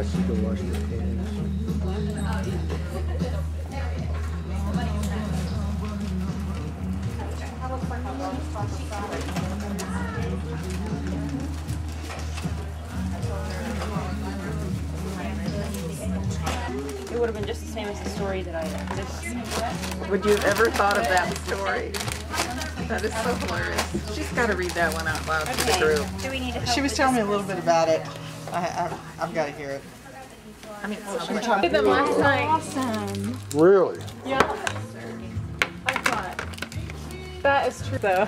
guess you can wash your hands. It would have been just the same as the story that I did. Would you have ever thought of that story? That is so hilarious. She's got to read that one out loud to the group. Do we need to She was telling me a little bit about it. I've got to hear it. I mean, it's so We're funny. talking them about last night. Awesome. Really? Yeah. I thought. That is true though.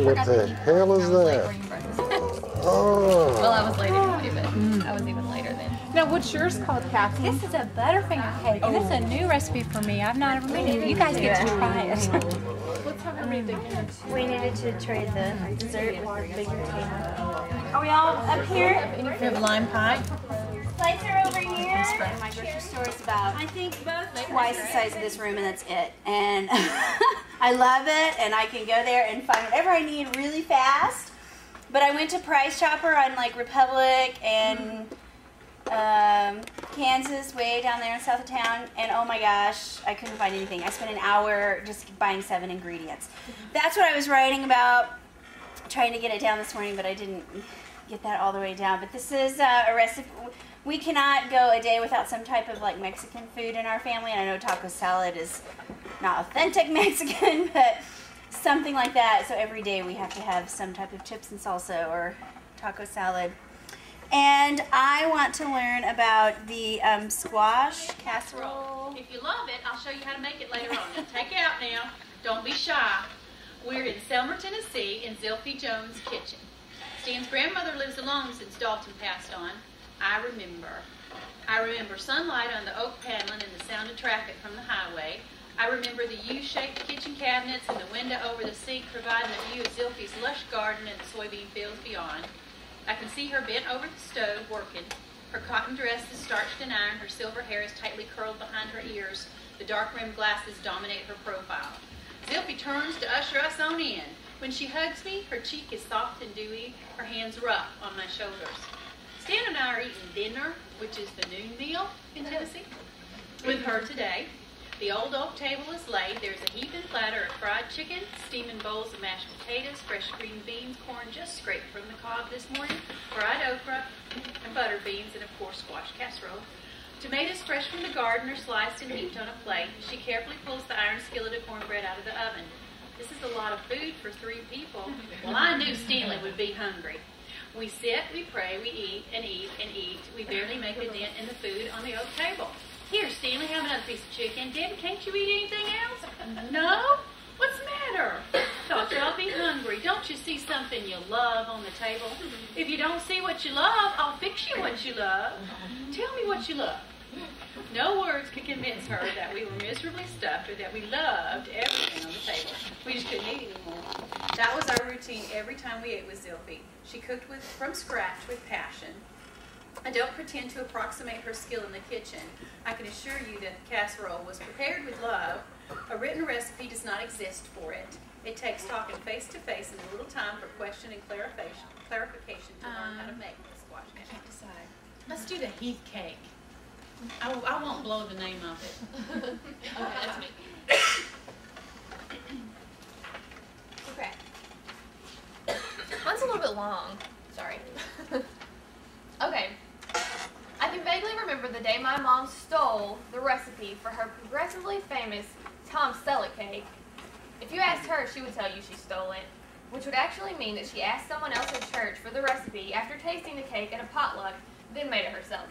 What the hell is that? Oh. Well, I was late anyway, but I was even later then. Now, what's yours called, Kathy? This is a Butterfinger cake, and it's a new recipe for me. I've not ever made it. You guys get to try it. Let's have her read the We needed to trade the dessert with the bigger table. Are we all up here? You have lime pie? Lights are over here. My grocery store is about, I think, twice the size of this room, and that's it. And I love it, and I can go there and find whatever I need really fast. But I went to Price Chopper on like Republic and Kansas, way down there in south of town, and oh my gosh, I couldn't find anything. I spent an hour just buying 7 ingredients. That's what I was writing about, trying to get it down this morning, but I didn't get that all the way down. But this is a recipe. We cannot go a day without some type of like Mexican food in our family, and I know taco salad is not authentic Mexican, but something like that. So every day we have to have some type of chips and salsa or taco salad. And I want to learn about the squash casserole. If you love it, I'll show you how to make it later on. Now, take it out now. Don't be shy. We're in Selmer, Tennessee, in Zilphy Jones' kitchen. Stan's grandmother lives alone since Dalton passed on. I remember sunlight on the oak paneling and the sound of traffic from the highway. I remember the U-shaped kitchen cabinets and the window over the sink providing a view of Zilphy's lush garden and the soybean fields beyond. I can see her bent over the stove working. Her cotton dress is starched and ironed. Her silver hair is tightly curled behind her ears. The dark-rimmed glasses dominate her profile. Zilphy turns to usher us on in. When she hugs me, her cheek is soft and dewy, her hands rough on my shoulders. Stan and I are eating dinner, which is the noon meal in Tennessee, with her today. The old oak table is laid. There's a heaping platter of fried chicken, steaming bowls of mashed potatoes, fresh green beans, corn just scraped from the cob this morning, fried okra, and butter beans, and of course squash casserole. Tomatoes fresh from the garden are sliced and heaped on a plate. She carefully pulls the iron skillet of cornbread out of the oven. This is a lot of food for 3 people. Well, I knew Stanley would be hungry. We sit, we pray, we eat and eat and eat. We barely make a dent in the food on the oak table. Here, Stanley, have another piece of chicken. Debbie, can't you eat anything else? No? What's the matter? Thought y'all be hungry. Don't you see something you love on the table? If you don't see what you love, I'll fix you what you love. Tell me what you love. No words could convince her that we were miserably stuffed or that we loved everything on the table. We just couldn't eat anymore. That was our routine every time we ate with Zilphy. She cooked from scratch with passion. I don't pretend to approximate her skill in the kitchen. I can assure you that the casserole was prepared with love. A written recipe does not exist for it. It takes talking face to face and a little time for question and clarification to learn how to make the squash I cake. can't decide. Let's do the Heath cake. I won't blow the name of it. Okay, that's me. Okay. Mine's a little bit long. Sorry. Okay. I can vaguely remember the day my mom stole the recipe for her progressively famous Tom Selleck cake. If you asked her, she would tell you she stole it, which would actually mean that she asked someone else at church for the recipe after tasting the cake at a potluck, then made it herself.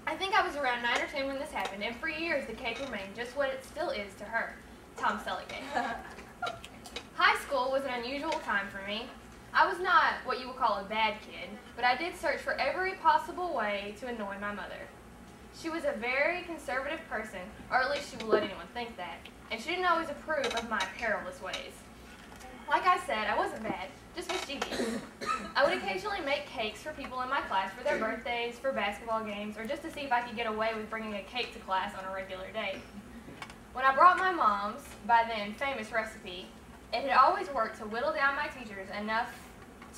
I think I was around 9 or 10 when this happened, and for years the cake remained just what it still is to her, Tom Selleck cake. High school was an unusual time for me. I was not what you would call a bad kid, but I did search for every possible way to annoy my mother. She was a very conservative person, or at least she would let anyone think that, and she didn't always approve of my perilous ways. Like I said, I wasn't bad, just mischievous. I would occasionally make cakes for people in my class for their birthdays, for basketball games, or just to see if I could get away with bringing a cake to class on a regular day. When I brought my mom's, by then famous recipe, it had always worked to whittle down my teachers enough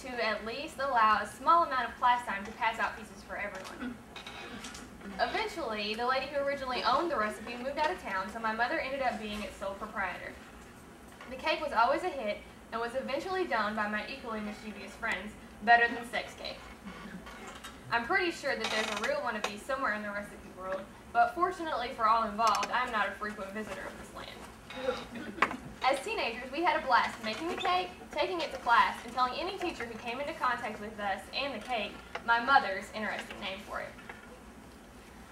to at least allow a small amount of class time to pass out pieces for everyone. Eventually, the lady who originally owned the recipe moved out of town, so my mother ended up being its sole proprietor. The cake was always a hit and was eventually done by my equally mischievous friends, Better Than Sex Cake. I'm pretty sure that there's a real one of these somewhere in the recipe world, but fortunately for all involved, I am not a frequent visitor of this land. As teenagers, we had a blast making the cake, taking it to class, and telling any teacher who came into contact with us and the cake my mother's interesting name for it.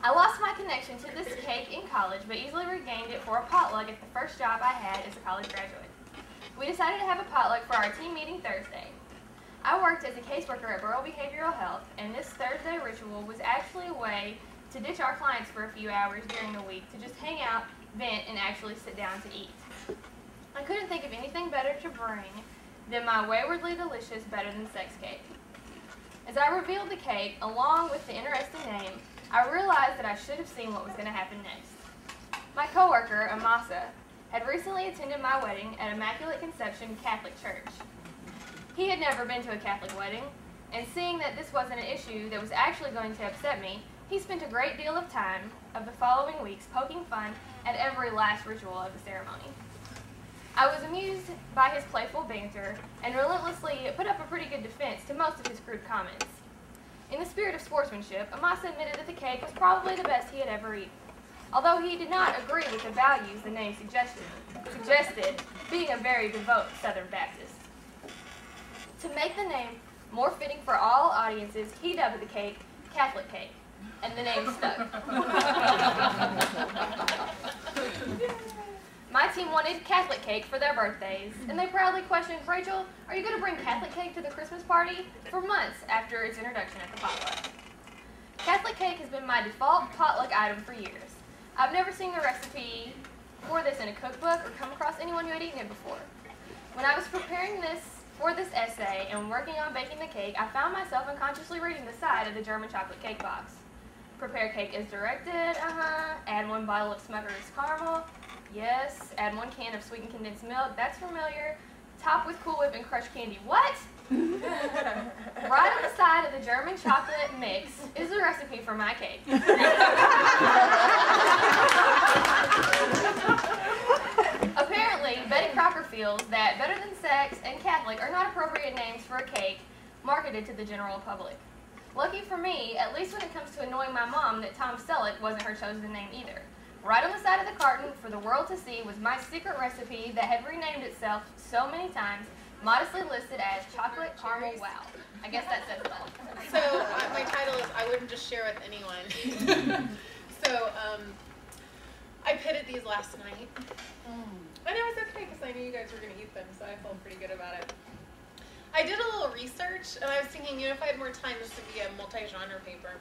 I lost my connection to this cake in college, but easily regained it for a potluck at the first job I had as a college graduate. We decided to have a potluck for our team meeting Thursday. I worked as a caseworker at Burrell Behavioral Health, and this Thursday ritual was actually a way to ditch our clients for a few hours during the week to just hang out, vent, and actually sit down to eat. I couldn't think of anything better to bring than my waywardly delicious Better Than Sex Cake. As I revealed the cake, along with the interesting name, I realized that I should have seen what was going to happen next. My coworker, Amasa, had recently attended my wedding at Immaculate Conception Catholic Church. He had never been to a Catholic wedding, and seeing that this wasn't an issue that was actually going to upset me, he spent a great deal of time of the following weeks poking fun at every last ritual of the ceremony. I was amused by his playful banter and relentlessly put up a pretty good defense to most of his crude comments. In the spirit of sportsmanship, Amasa admitted that the cake was probably the best he had ever eaten, although he did not agree with the values the name suggested, being a very devout Southern Baptist. To make the name more fitting for all audiences, he dubbed the cake Catholic Cake, and the name stuck. My team wanted Catholic cake for their birthdays, and they proudly questioned, "Rachel, are you going to bring Catholic cake to the Christmas party?" for months after its introduction at the potluck. Catholic cake has been my default potluck item for years. I've never seen the recipe for this in a cookbook or come across anyone who had eaten it before. When I was preparing for this essay and working on baking the cake, I found myself unconsciously reading the side of the German chocolate cake box. Prepare cake as directed, Add 1 bottle of Smucker's caramel, yes. Add 1 can of sweetened condensed milk, that's familiar. Top with Cool Whip and crushed candy, what? Right on the side of the German chocolate mix is the recipe for my cake. Apparently, Betty Crocker feels that Better Than Sex and Catholic are not appropriate names for a cake marketed to the general public. Lucky for me, at least when it comes to annoying my mom, that Tom Selleck wasn't her chosen name either. Right on the side of the carton for the world to see was my secret recipe that had renamed itself so many times, modestly listed as Chocolate Caramel Wow. I guess that says it all. So my title is I Wouldn't Just Share With Anyone. So I pitted these last night. And it was okay because I knew you guys were going to eat them, so I felt pretty good about it. I did a little research, and I was thinking, if I had more time, this would be a multi-genre paper.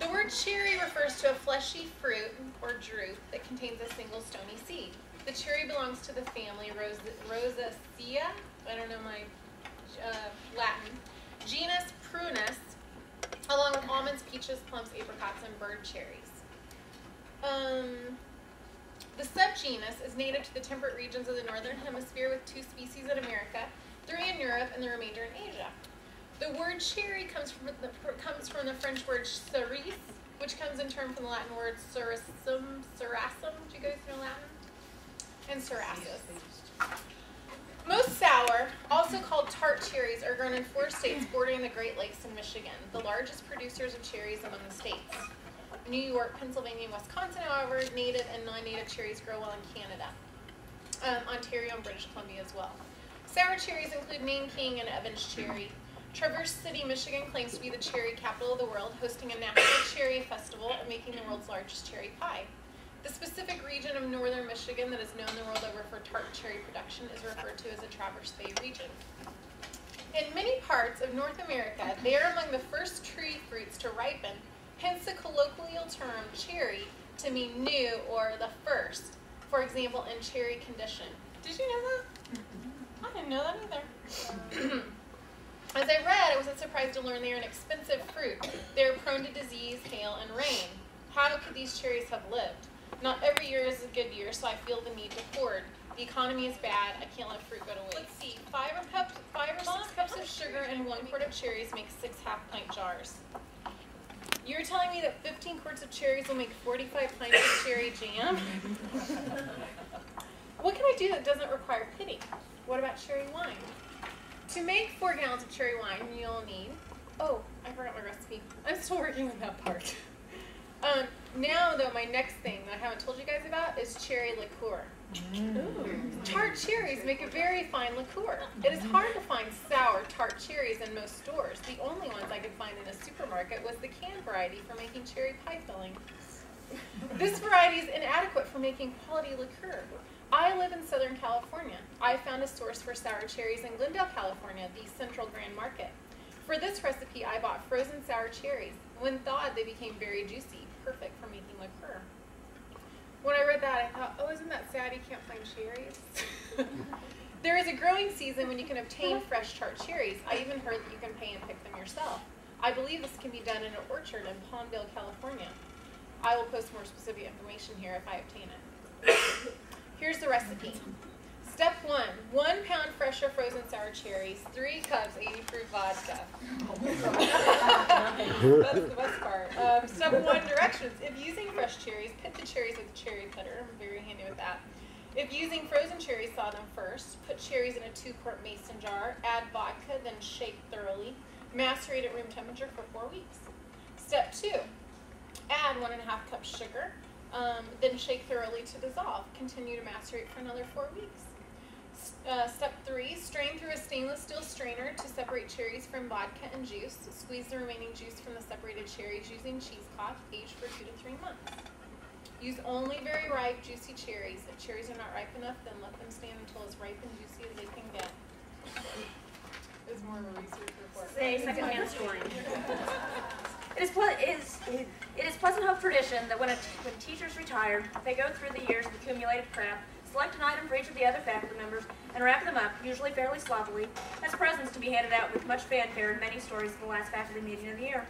The word cherry refers to a fleshy fruit, or drupe, that contains a single stony seed. The cherry belongs to the family Rosaceae, I don't know my Latin, genus Prunus, along with almonds, peaches, plums, apricots, and bird cherries. The subgenus is native to the temperate regions of the northern hemisphere with 2 species in America, 3 in Europe, and the remainder in Asia. The word cherry comes from the French word cerise, which comes in turn from the Latin word cerasum. Do you guys know Latin? And cerasus. Most sour, also called tart cherries, are grown in 4 states bordering the Great Lakes and Michigan, the largest producers of cherries among the states. New York, Pennsylvania, and Wisconsin, however, native and non-native cherries grow well in Canada. Ontario and British Columbia as well. Sour cherries include Nanking and Evans cherry. Traverse City, Michigan claims to be the cherry capital of the world, hosting a national cherry festival and making the world's largest cherry pie. The specific region of northern Michigan that is known the world over for tart cherry production is referred to as the Traverse Bay region. In many parts of North America, they are among the first tree fruits to ripen, hence the colloquial term cherry to mean new or the first, for example, in cherry condition. Did you know that? I didn't know that either. As I read, I wasn't surprised to learn they are an expensive fruit. They are prone to disease, hail, and rain. How could these cherries have lived? Not every year is a good year, so I feel the need to hoard. The economy is bad. I can't let fruit go to waste. Let's see. 5 or 6 cups of sugar and 1 quart of cherries make 6 half-pint jars. You're telling me that 15 quarts of cherries will make 45 pints of cherry jam? What can I do that doesn't require pitting? What about cherry wine? To make 4 gallons of cherry wine, you'll need... Oh, I forgot my recipe. I'm still working on that part. Now, though, my next thing that I haven't told you guys about is cherry liqueur. Tart cherries make a very fine liqueur. It is hard to find sour tart cherries in most stores. The only ones I could find in a supermarket was the canned variety for making cherry pie filling. This variety is inadequate for making quality liqueur. I live in Southern California. I found a source for sour cherries in Glendale, California, the Central Grand Market. For this recipe, I bought frozen sour cherries. When thawed, they became very juicy, perfect for making liqueur. When I read that, I thought, oh, isn't that sad you can't find cherries? There is a growing season when you can obtain fresh tart cherries. I even heard that you can pay and pick them yourself. I believe this can be done in an orchard in Palmdale, California. I will post more specific information here if I obtain it. Here's the recipe. Step 1, 1 pound fresh or frozen sour cherries, 3 cups 80 proof vodka. That's the best part. Step 1, directions. If using fresh cherries, pit the cherries with a cherry pitter. I'm very handy with that. If using frozen cherries, thaw them first. Put cherries in a 2-quart mason jar. Add vodka, then shake thoroughly. Macerate at room temperature for 4 weeks. Step 2, add 1.5 cups sugar. Then shake thoroughly to dissolve. Continue to macerate for another 4 weeks. Step 3, strain through a stainless steel strainer to separate cherries from vodka and juice. Squeeze the remaining juice from the separated cherries using cheesecloth, aged for 2 to 3 months. Use only very ripe, juicy cherries. If cherries are not ripe enough, then let them stand until as ripe and juicy as they can get. It's more of a research report. Say second-hand story. It is Pleasant Hope tradition that when teachers retire, they go through the years of accumulated crap, select an item for each of the other faculty members, and wrap them up, usually fairly sloppily, as presents to be handed out with much fanfare and many stories at the last faculty meeting of the year.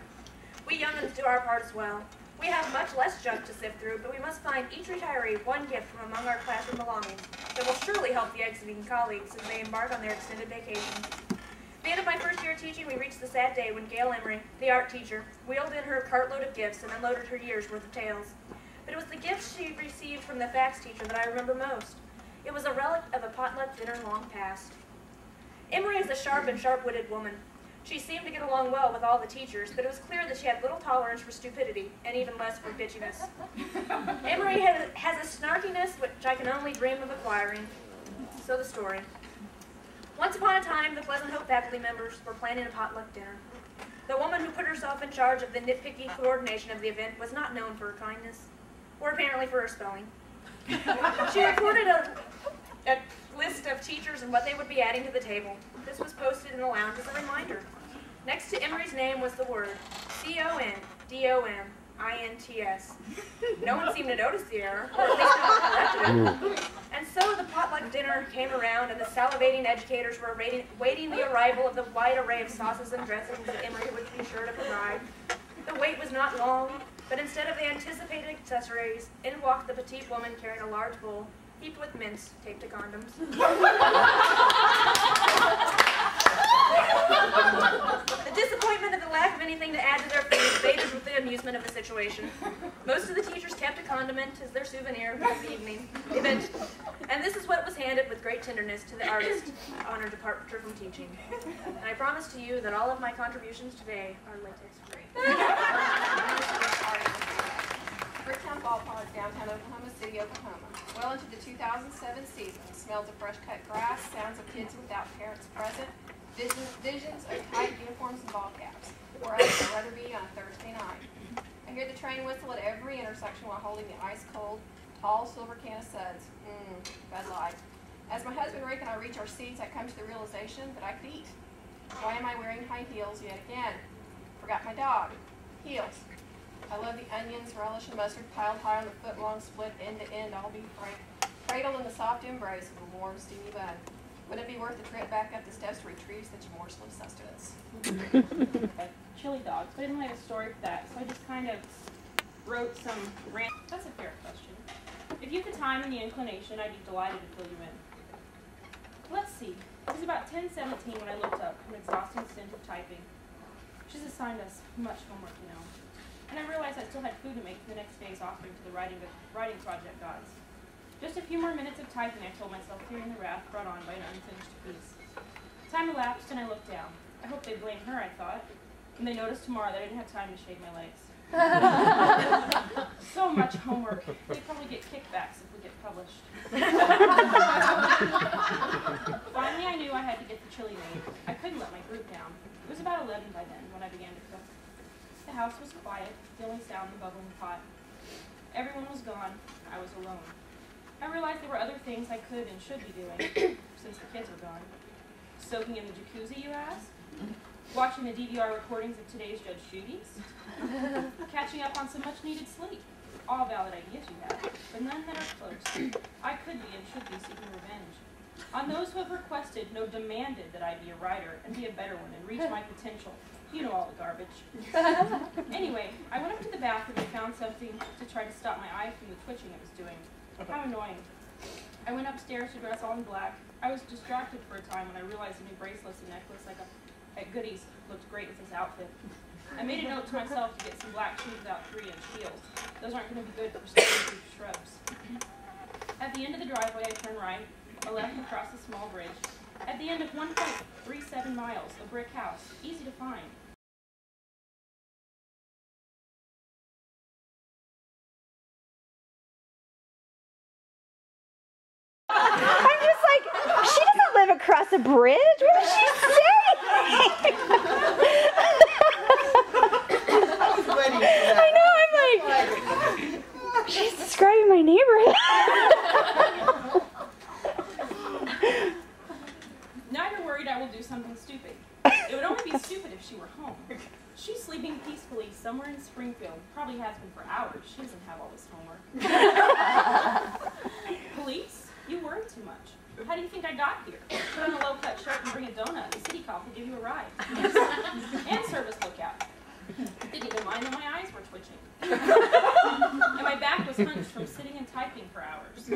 We young'uns do our part as well. We have much less junk to sift through, but we must find each retiree one gift from among our classroom belongings that will surely help the exiting colleagues as they embark on their extended vacation. At the end of my first year teaching, we reached the sad day when Gail Emery, the art teacher, wheeled in her cartload of gifts and unloaded her year's worth of tales. But it was the gifts she received from the fax teacher that I remember most. It was a relic of a potluck dinner long past. Emery is a sharp and sharp-witted woman. She seemed to get along well with all the teachers, but it was clear that she had little tolerance for stupidity, and even less for bitchiness. Emery has a snarkiness which I can only dream of acquiring. So the story. Once upon a time, the Pleasant Hope faculty members were planning a potluck dinner. The woman who put herself in charge of the nitpicky coordination of the event was not known for her kindness, or apparently for her spelling. She reported a list of teachers and what they would be adding to the table. This was posted in the lounge as a reminder. Next to Emery's name was the word CONDOMINTS. No one seemed to notice the error, or at least no one corrected it. And so the potluck dinner came around, and the salivating educators were waiting the arrival of the wide array of sauces and dressings that Emery would be sure to provide. The wait was not long, but instead of the anticipated accessories, in walked the petite woman carrying a large bowl, heaped with mints taped to condoms. The disappointment of the lack of anything to add to their food faded with the amusement of the situation. Most of the teachers kept a condiment as their souvenir of the evening event, and this is what was handed with great tenderness to the artist on her departure from teaching. And I promise to you that all of my contributions today are latex-free. Bricktown Ballpark, downtown Oklahoma City, Oklahoma. Well into the 2007 season, smells of fresh cut grass, sounds of kids without parents present, visions of tight uniforms and ball caps. Where else would I rather be on a Thursday night? I hear the train whistle at every intersection while holding the ice-cold, tall silver can of suds. Bud Light. As my husband Rick and I reach our seats, I come to the realization that I could eat. Why am I wearing high heels yet again? Forgot my dog. Heels. I love the onions, relish, and mustard piled high on the foot-long split end-to-end, I'll be frank. Cradled in the soft embrace of a warm, steamy bud. Would it be worth the trip back up the steps to retrieve such a morsel of sustenance? Chili dogs, but I didn't have a story for that, so I just kind of wrote some rant. That's a fair question. If you've the time and the inclination, I'd be delighted to fill you in. Let's see. It was about 10:17 when I looked up from an exhausting stint of typing. She's assigned us much homework, you know. And I realized I still had food to make for the next day's offering to the writing project gods. Just a few more minutes of typing, I told myself, fearing the wrath brought on by an unfinished piece. Time elapsed and I looked down. I hope they'd blame her, I thought. And they noticed tomorrow that I didn't have time to shave my legs. So much homework. They probably get kickbacks if we get published. Finally, I knew I had to get the chili made. I couldn't let my group down. It was about 11 by then when I began to cook. The house was quiet, the only sound the bubbling pot. Everyone was gone. I was alone. I realized there were other things I could and should be doing since the kids were gone. Soaking in the jacuzzi, you ask? Watching the DVR recordings of today's Judge Judy's? Catching up on some much-needed sleep? All valid ideas you have, but none that are close. I could be and should be seeking revenge. On those who have requested, no demanded that I be a writer and be a better one and reach my potential. You know all the garbage. Anyway, I went up to the bathroom and found something to try to stop my eye from the twitching it was doing. How annoying. I went upstairs to dress all in black. I was distracted for a time when I realized a new bracelets and necklace at Goodies looked great with this outfit. I made a note to myself to get some black shoes without 3-inch heels. Those aren't going to be good for stepping through shrubs. At the end of the driveway, I turned right, a left across a small bridge. At the end of 1.37 miles, a brick house, easy to find. I'm just like, she doesn't live across a bridge. What is she saying? I know, I'm like, she's describing my neighborhood. Neither worried I will do something stupid. It would only be stupid if she were home. She's sleeping peacefully somewhere in Springfield. Probably has been for hours. She doesn't have all this homework. Police? You worry too much. How do you think I got here? Put on a low-cut shirt and bring a donut. The city cop will give you a ride. And service lookout. Didn't even mind that my eyes were twitching. And my back was hunched from sitting and typing for hours.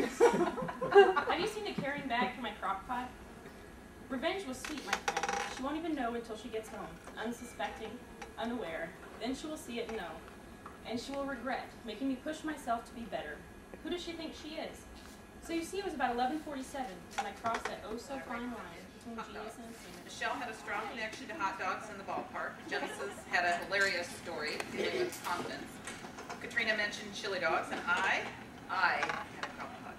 Have you seen the carrying bag for my crock pot? Revenge was sweet, my friend. She won't even know until she gets home, unsuspecting, unaware. Then she will see it and know. And she will regret, making me push myself to be better. Who does she think she is? So you see, it was about 11:47 when I crossed that oh-so-fine line between genius and insanity. Michelle had a strong connection to hot dogs in the ballpark. Genesis had a hilarious story dealing with confidence. Katrina mentioned chili dogs, and I had a crock pot.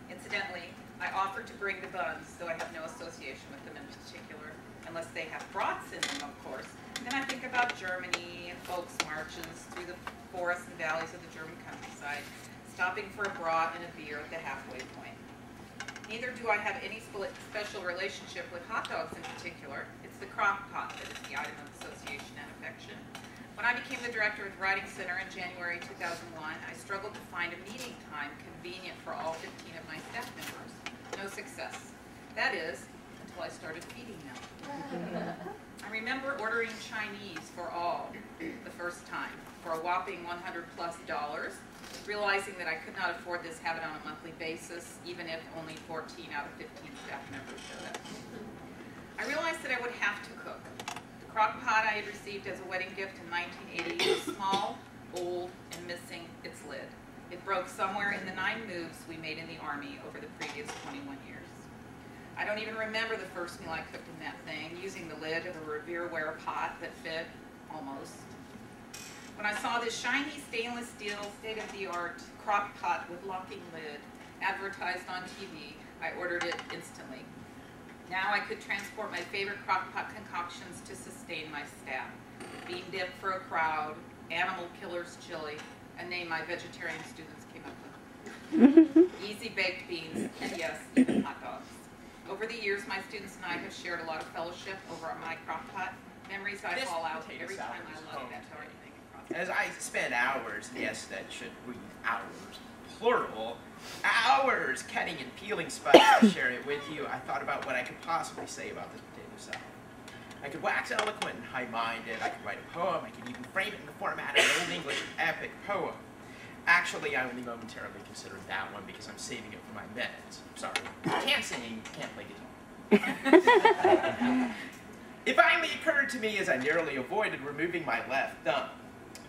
Incidentally, I offered to bring the buns, though I have no association with them in particular, unless they have brats in them, of course. Then I think about Germany and folks' marches through the forests and valleys of the German countryside, stopping for a brat and a beer at the halfway point. Neither do I have any special relationship with hot dogs in particular. It's the crock pot that is the item of association and affection. When I became the director of the Writing Center in January 2001, I struggled to find a meeting time convenient for all 15 of my staff members. No success. That is, until I started feeding them. I remember ordering Chinese for all the first time for a whopping $100+, realizing that I could not afford this habit on a monthly basis, even if only 14 out of 15 staff members showed up. I realized that I would have to cook. The crock pot I had received as a wedding gift in 1980 was small, old, and missing its lid. It broke somewhere in the 9 moves we made in the Army over the previous 21 years. I don't even remember the first meal I cooked in that thing, using the lid of a Revereware pot that fit, almost. When I saw this shiny stainless steel, state-of-the-art crock pot with locking lid advertised on TV, I ordered it instantly. Now I could transport my favorite crock pot concoctions to sustain my staff. Bean dip for a crowd, animal killers chili, a name my vegetarian students came up with. Easy baked beans, and yes, even hot dogs. Over the years, my students and I have shared a lot of fellowship over my crock pot. Memories I fall out every time I love that darn thing. As I spend hours, yes, that should be hours, plural, hours cutting and peeling spice to share it with you, I thought about what I could possibly say about this potato salad. I could wax eloquent and high-minded, I could write a poem, I could even frame it in the format of an Old English epic poem. Actually, I only momentarily considered that one because I'm saving it for my meds. Sorry. Can't sing, can't play guitar. It finally occurred to me as I narrowly avoided removing my left thumb.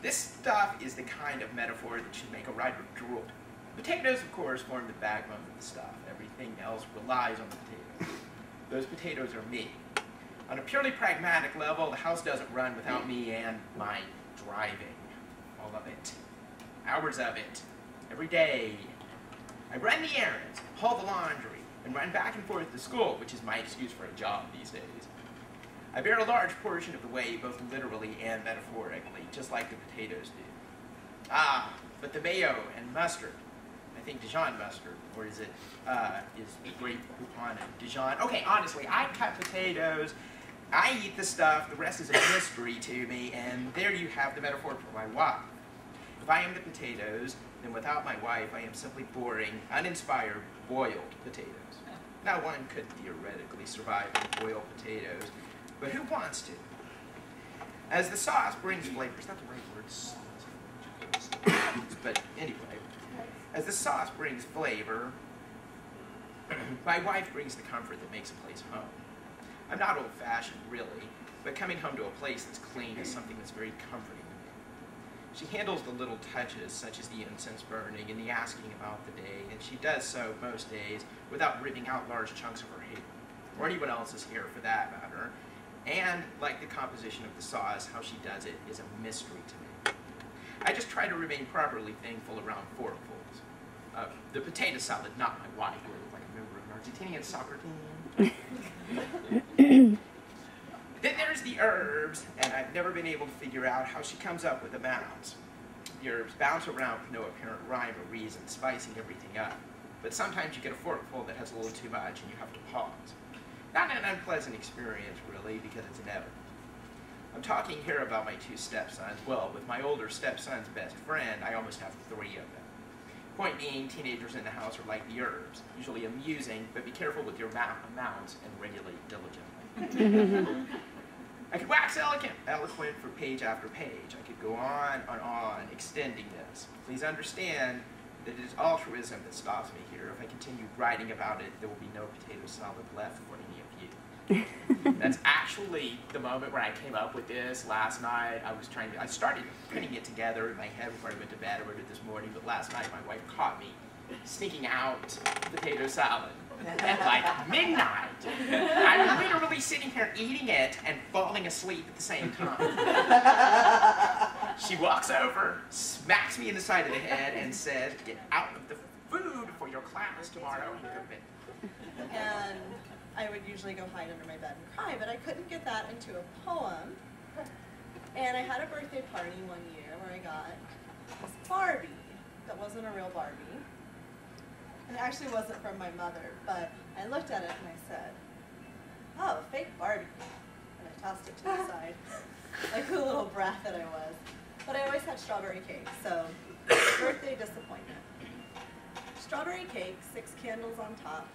This stuff is the kind of metaphor that should make a writer drool. Potatoes, of course, form the backbone of the stuff. Everything else relies on the potatoes. Those potatoes are me. On a purely pragmatic level, the house doesn't run without me and my driving. All of it. Hours of it. Every day. I run the errands, haul the laundry, and run back and forth to school, which is my excuse for a job these days. I bear a large portion of the weight, both literally and metaphorically, just like the potatoes do. Ah, but the mayo and mustard. I think Dijon mustard, or is it, is grape Poupon and Dijon? Okay, honestly, I cut potatoes, I eat the stuff, the rest is a mystery to me, and there you have the metaphor for my wife. If I am the potatoes, then without my wife, I am simply boring, uninspired, boiled potatoes. Now, one could theoretically survive on boiled potatoes, but who wants to? As the sauce brings flavor, is that the right word? Sauce. But anyway, as the sauce brings flavor, my wife brings the comfort that makes a place home. I'm not old-fashioned, really, but coming home to a place that's clean is something that's very comforting. She handles the little touches, such as the incense burning and the asking about the day, and she does so most days without ripping out large chunks of her hair, or anyone else's hair for that matter. And, like the composition of the sauce, how she does it is a mystery to me. I just try to remain properly thankful around forkfuls. The potato salad, not my wife, who looked like a member of an Argentinian soccer team. Then there's the herbs, and I've never been able to figure out how she comes up with the amounts. The herbs bounce around for no apparent rhyme or reason, spicing everything up. But sometimes you get a forkful that has a little too much, and you have to pause. Not an unpleasant experience, really, because it's inevitable. I'm talking here about my two stepsons. Well, with my older stepson's best friend, I almost have 3 of them. Point being, teenagers in the house are like the herbs, usually amusing, but be careful with your amounts and regulate diligently. I could wax eloquent for page after page. I could go on and on, extending this. Please understand that it is altruism that stops me here. If I continue writing about it, there will be no potato salad left for any of you. That's actually the moment where I came up with this last night. I started putting it together in my head before I went to bed. I wrote it this morning, but last night my wife caught me sneaking out potato salad at like midnight. I'm literally sitting here eating it and falling asleep at the same time. She walks over, smacks me in the side of the head, and says, "Get out of the food for your class tomorrow." And I would usually go hide under my bed and cry, but I couldn't get that into a poem. And I had a birthday party one year where I got this Barbie that wasn't a real Barbie. And it actually wasn't from my mother, but I looked at it and I said, "Oh, fake Barbie." And I tossed it to the side, like the little brat that I was. But I always had strawberry cake, so birthday disappointment. Strawberry cake, 6 candles on top,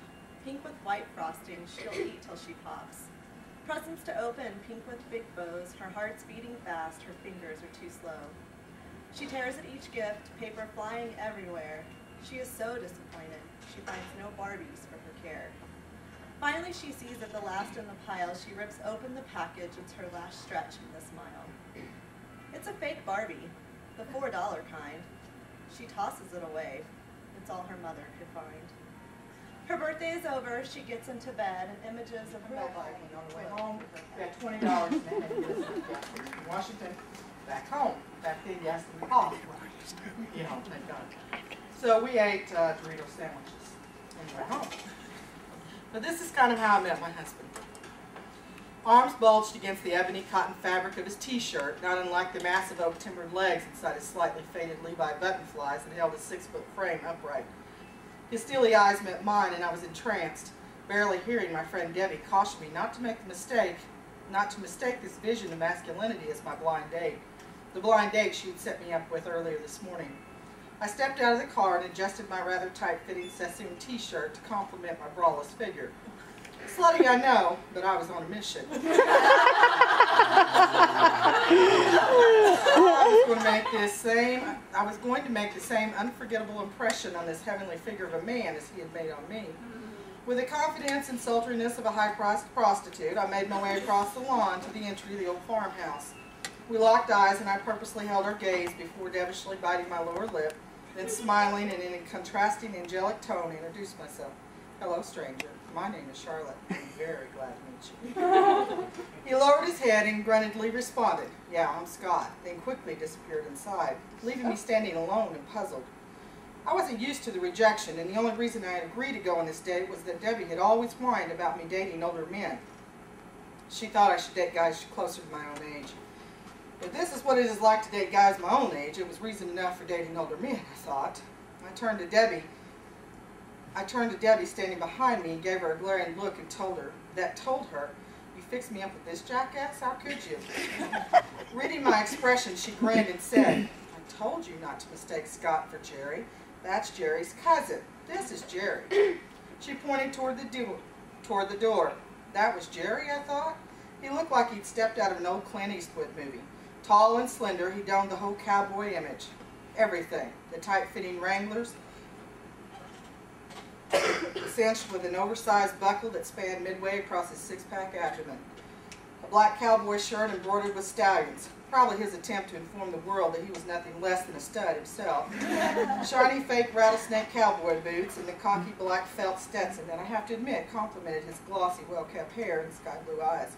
pink with white frosting, she'll eat till she pops. Presents to open, pink with big bows, her heart's beating fast, her fingers are too slow. She tears at each gift, paper flying everywhere. She is so disappointed. She finds no Barbies for her care. Finally, she sees at the last in the pile. She rips open the package. It's her last stretch with a smile. It's a fake Barbie, the $4 kind. She tosses it away. It's all her mother could find. Her birthday is over. She gets into bed, and images of real Barbie. On the way home, we had $20 and they had to get us in Washington, back home. Back then, you asked them to call. You know, thank God. So we ate Dorito sandwiches on the way home. But this is kind of how I met my husband. Arms bulged against the ebony cotton fabric of his t-shirt, not unlike the massive oak-timbered legs inside his slightly faded Levi button flies that held his 6-foot frame upright. His steely eyes met mine, and I was entranced, barely hearing my friend Debbie caution me not to mistake this vision of masculinity as my blind date, the blind date she had set me up with earlier this morning. I stepped out of the car and adjusted my rather tight-fitting Sassoon t-shirt to complement my braless figure. Slutty, I know, but I was on a mission. I was going to make to make the same unforgettable impression on this heavenly figure of a man as he had made on me. With the confidence and sultriness of a high-priced prostitute, I made my way across the lawn to the entry of the old farmhouse. We locked eyes, and I purposely held our gaze before devilishly biting my lower lip, then smiling and in a contrasting, angelic tone, introduced myself. "Hello, stranger. My name is Charlotte. I'm very glad to meet you." He lowered his head and gruntedly responded, "Yeah, I'm Scott," then quickly disappeared inside, leaving me standing alone and puzzled. I wasn't used to the rejection, and the only reason I had agreed to go on this date was that Debbie had always whined about me dating older men. She thought I should date guys closer to my own age. If this is what it is like to date guys my own age, it was reason enough for dating older men, I thought. I turned to Debbie standing behind me and gave her a glaring look and told her, "You fixed me up with this jackass? How could you?" Reading my expression, she grinned and said, "I told you not to mistake Scott for Jerry. That's Jerry's cousin. This is Jerry." She pointed toward the door. That was Jerry, I thought. He looked like he'd stepped out of an old Clint Eastwood movie. Tall and slender, he donned the whole cowboy image. Everything. The tight-fitting Wranglers, cinched with an oversized buckle that spanned midway across his six-pack abdomen. A black cowboy shirt embroidered with stallions. Probably his attempt to inform the world that he was nothing less than a stud himself. Shiny fake rattlesnake cowboy boots and the cocky black felt Stetson that I have to admit complimented his glossy, well-kept hair and sky-blue eyes.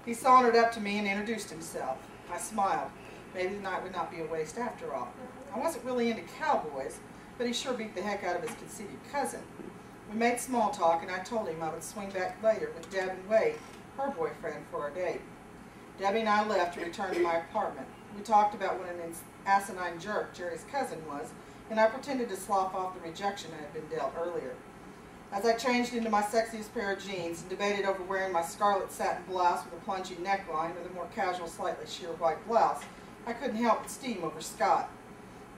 He sauntered up to me and introduced himself. I smiled. Maybe the night would not be a waste after all. I wasn't really into cowboys, but he sure beat the heck out of his conceited cousin. We made small talk, and I told him I would swing back later with Deb and Wade, her boyfriend, for our date. Debbie and I left to return to my apartment. We talked about what an asinine jerk Jerry's cousin was, and I pretended to slough off the rejection I had been dealt earlier. As I changed into my sexiest pair of jeans and debated over wearing my scarlet satin blouse with a plunging neckline or the more casual, slightly sheer white blouse, I couldn't help but steam over Scott.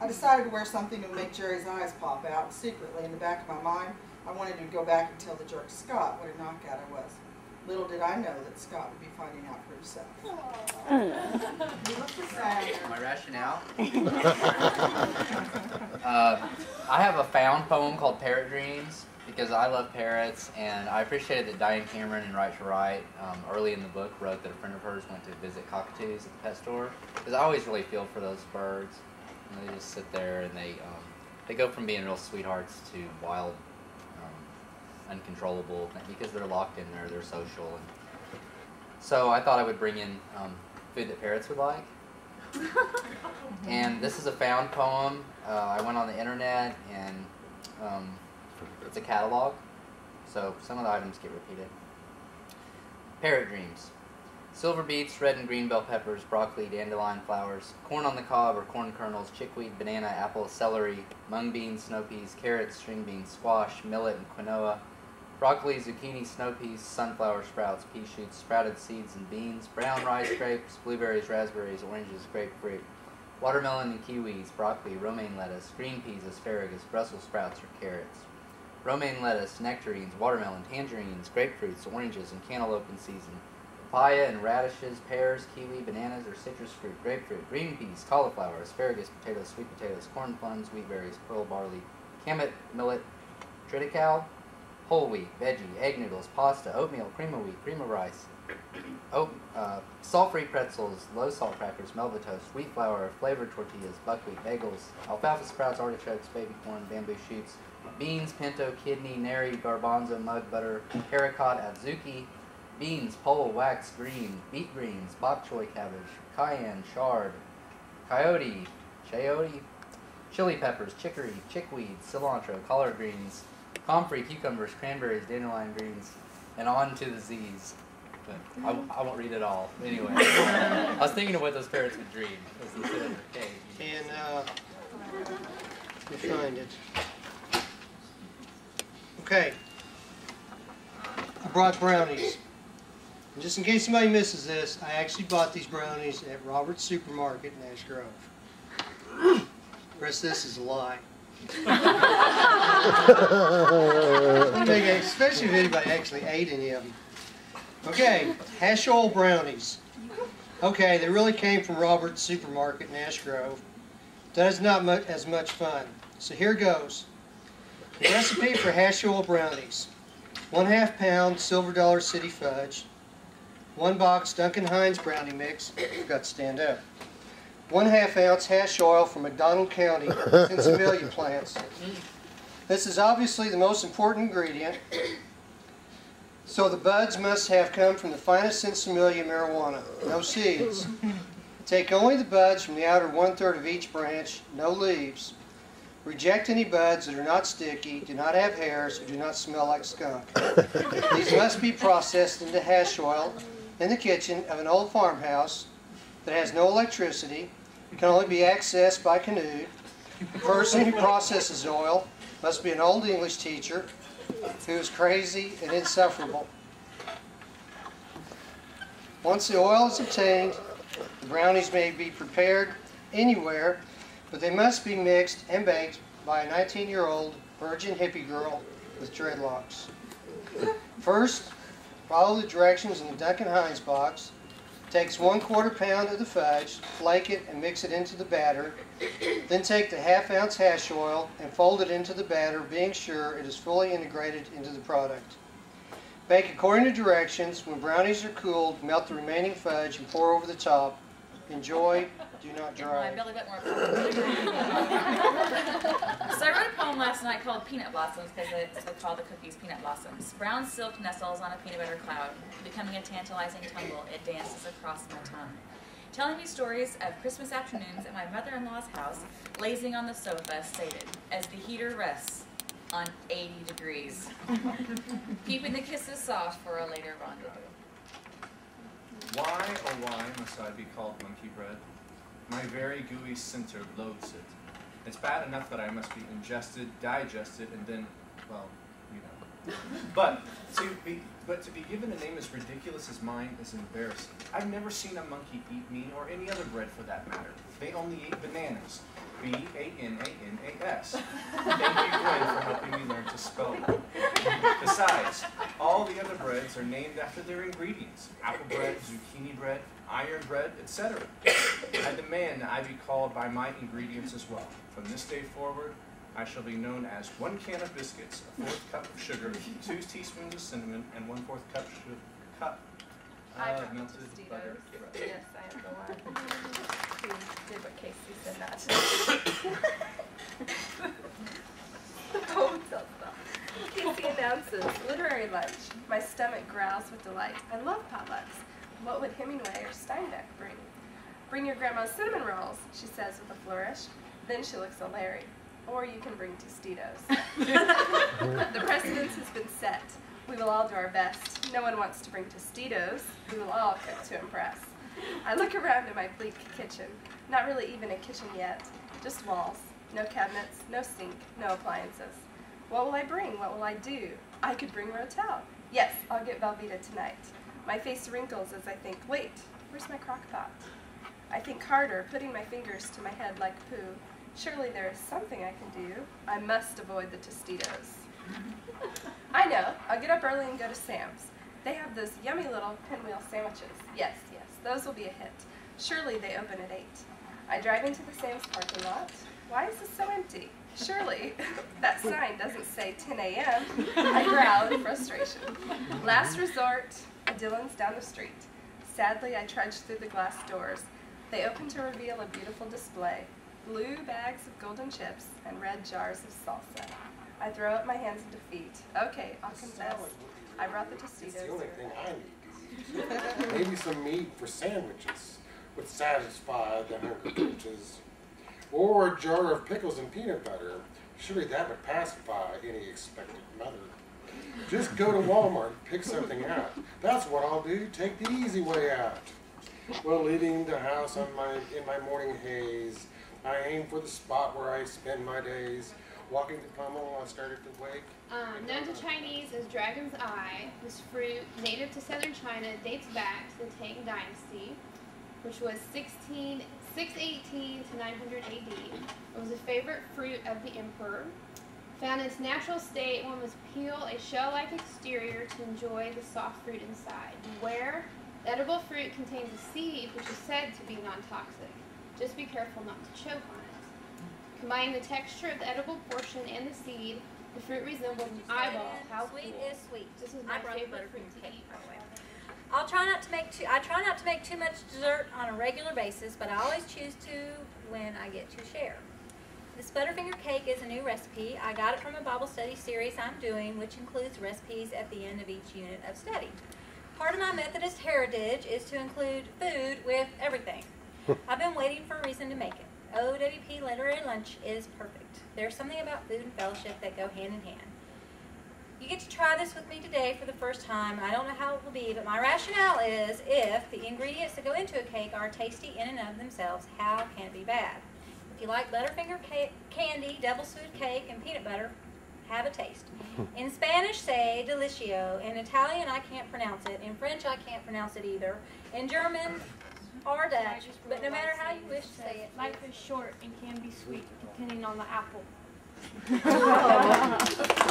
I decided to wear something that would make Jerry's eyes pop out. Secretly, in the back of my mind, I wanted to go back and tell the jerk Scott what a knockout I was. Little did I know that Scott would be finding out for himself. My rationale? I have a found poem called Parrot Dreams because I love parrots, and I appreciated that Diane Cameron in Right to Right early in the book wrote that a friend of hers went to visit cockatoos at the pet store, because I always really feel for those birds. And they just sit there and they go from being real sweethearts to wild, uncontrollable, because they're locked in there, they're social. And so I thought I would bring in food that parrots would like. And this is a found poem. I went on the internet, and it's a catalog, so some of the items get repeated. Parrot Dreams. Silver beets, red and green bell peppers, broccoli, dandelion flowers, corn on the cob or corn kernels, chickweed, banana, apple, celery, mung beans, snow peas, carrots, string beans, squash, millet, and quinoa, broccoli, zucchini, snow peas, sunflower sprouts, pea shoots, sprouted seeds and beans, brown rice, grapes, blueberries, raspberries, oranges, grapefruit, watermelon and kiwis, broccoli, romaine lettuce, green peas, asparagus, Brussels sprouts or carrots, romaine lettuce, nectarines, watermelon, tangerines, grapefruits, oranges, and cantaloupe in season, papaya and radishes, pears, kiwi, bananas or citrus fruit, grapefruit, green peas, cauliflower, asparagus, potatoes, sweet potatoes, corn, plums, wheat berries, pearl barley, kamut, millet, triticale, whole wheat, veggie, egg noodles, pasta, oatmeal, cream of wheat, cream of rice, salt-free pretzels, low-salt crackers, Melba toast, wheat flour, flavored tortillas, buckwheat, bagels, alfalfa sprouts, artichokes, baby corn, bamboo shoots, beans, pinto, kidney, neri, garbanzo, mud butter, haricot, adzuki, beans, pole, wax, green, beet greens, bok choy cabbage, cayenne, chard, chayote, chili peppers, chicory, chickweed, cilantro, collard greens, comfrey, cucumbers, cranberries, dandelion greens, and on to the Z's. But I won't read it all. Anyway, I was thinking of what those parrots would dream. As they sit in their cage. And let me find it. Okay. I brought brownies. And just in case somebody misses this, I actually bought these brownies at Robert's Supermarket in Ash Grove. The rest of this is a lie. Especially if anybody actually ate any of them. Okay, hash oil brownies. Okay, they really came from Robert's Supermarket in Ash Grove. That is not as much fun. So here goes. The recipe for hash oil brownies. 1/2 pound Silver Dollar City fudge. 1 box Duncan Hines brownie mix. Forgot to stand up. 1/2 ounce hash oil from McDonald County Sinsemilla plants. This is obviously the most important ingredient, so the buds must have come from the finest Sinsemilla marijuana. No seeds. Take only the buds from the outer 1/3 of each branch, no leaves. Reject any buds that are not sticky, do not have hairs, or do not smell like skunk. These must be processed into hash oil in the kitchen of an old farmhouse that has no electricity, can only be accessed by canoe. The person who processes oil must be an old English teacher who is crazy and insufferable. Once the oil is obtained, the brownies may be prepared anywhere, but they must be mixed and baked by a 19-year-old virgin hippie girl with dreadlocks. First, follow the directions in the Duncan Hines box. Takes 1/4 pound of the fudge, flake it and mix it into the batter. Then take the 1/2 ounce hash oil and fold it into the batter, being sure it is fully integrated into the product. Bake according to directions. When brownies are cooled, melt the remaining fudge and pour over the top. Enjoy, do not dry. So I wrote a poem last night called Peanut Blossoms because they call the cookies peanut blossoms. Brown silk nestles on a peanut butter cloud. Becoming a tantalizing tumble, it dances across my tongue. Telling me stories of Christmas afternoons at my mother-in-law's house, lazing on the sofa, sated, as the heater rests on 80 degrees. Keeping the kisses soft for a later rendezvous. Why, oh why, must I be called monkey bread? My very gooey center loathes it. It's bad enough that I must be ingested, digested, and then, well, you know. But to be given a name as ridiculous as mine is embarrassing. I've never seen a monkey eat me or any other bread for that matter. They only eat bananas. B-A-N-A-N-A-S. Thank you, Gwen, for helping me learn to spell them. Besides, all the other breads are named after their ingredients. Apple bread, zucchini bread, iron bread, etc. I demand that I be called by my ingredients as well. From this day forward, I shall be known as 1 can of biscuits, a 1/4 cup of sugar, 2 teaspoons of cinnamon, and 1/4 cup of melted butter. Yes, I am the one who did what Casey said not to. The poem tells about. Casey announces, literary lunch. My stomach growls with delight. I love potlucks. What would Hemingway or Steinbeck bring? Bring your grandma's cinnamon rolls, she says with a flourish. Then she looks at Larry. Or you can bring Tostitos. The precedence has been set. We will all do our best. No one wants to bring Tostitos. We will all cook to impress. I look around at my bleak kitchen. Not really even a kitchen yet. Just walls. No cabinets, no sink, no appliances. What will I bring? What will I do? I could bring Rotel. Yes, I'll get Velveeta tonight. My face wrinkles as I think, wait, where's my crock pot? I think harder, putting my fingers to my head like poo. Surely there is something I can do. I must avoid the Tostitos. I know. I'll get up early and go to Sam's. They have those yummy little pinwheel sandwiches. Yes, yes, those will be a hit. Surely they open at 8. I drive into the Sam's parking lot. Why is this so empty? Surely that sign doesn't say 10 a.m. I growl in frustration. Last resort, a Dillon's down the street. Sadly, I trudge through the glass doors. They open to reveal a beautiful display. Blue bags of golden chips and red jars of salsa. I throw up my hands in defeat. Okay, I'll confess. I brought the Tostitos. It's the only thing I need. Maybe some meat for sandwiches would satisfy the hunger twitches. Or a jar of pickles and peanut butter. Surely that would pacify any expectant mother. Just go to Walmart and pick something out. That's what I'll do. Take the easy way out. Well, leaving the house in my morning haze, I aim for the spot where I spend my days. Walking to Pummel, I started to wake. Known to Chinese as Dragon's Eye, this fruit, native to southern China, dates back to the Tang Dynasty, which was 618 to 900 AD. It was a favorite fruit of the emperor. Found in its natural state, one must peel a shell-like exterior to enjoy the soft fruit inside. Beware, the edible fruit contains a seed which is said to be non-toxic. Just be careful not to choke on it. Combining the texture of the edible portion and the seed, the fruit resembles an eyeball. How Sweet cool. is sweet. This is I my brought the favorite fruit buttercream to cake, eat. by the way. I try not to make too much dessert on a regular basis, but I always choose to when I get to share. This Butterfinger cake is a new recipe. I got it from a Bible study series I'm doing, which includes recipes at the end of each unit of study. Part of my Methodist heritage is to include food with everything. I've been waiting for a reason to make it. OWP Literary Lunch is perfect. There's something about food and fellowship that go hand in hand. You get to try this with me today for the first time. I don't know how it will be, but my rationale is if the ingredients that go into a cake are tasty in and of themselves, how can it be bad? If you like Butterfinger candy, devil's food cake, and peanut butter, have a taste. In Spanish, say delicioso. In Italian, I can't pronounce it. In French, I can't pronounce it either. In German, or Dutch. But no matter how you wish to say it. Life is short and can be sweet depending on the apple. Oh.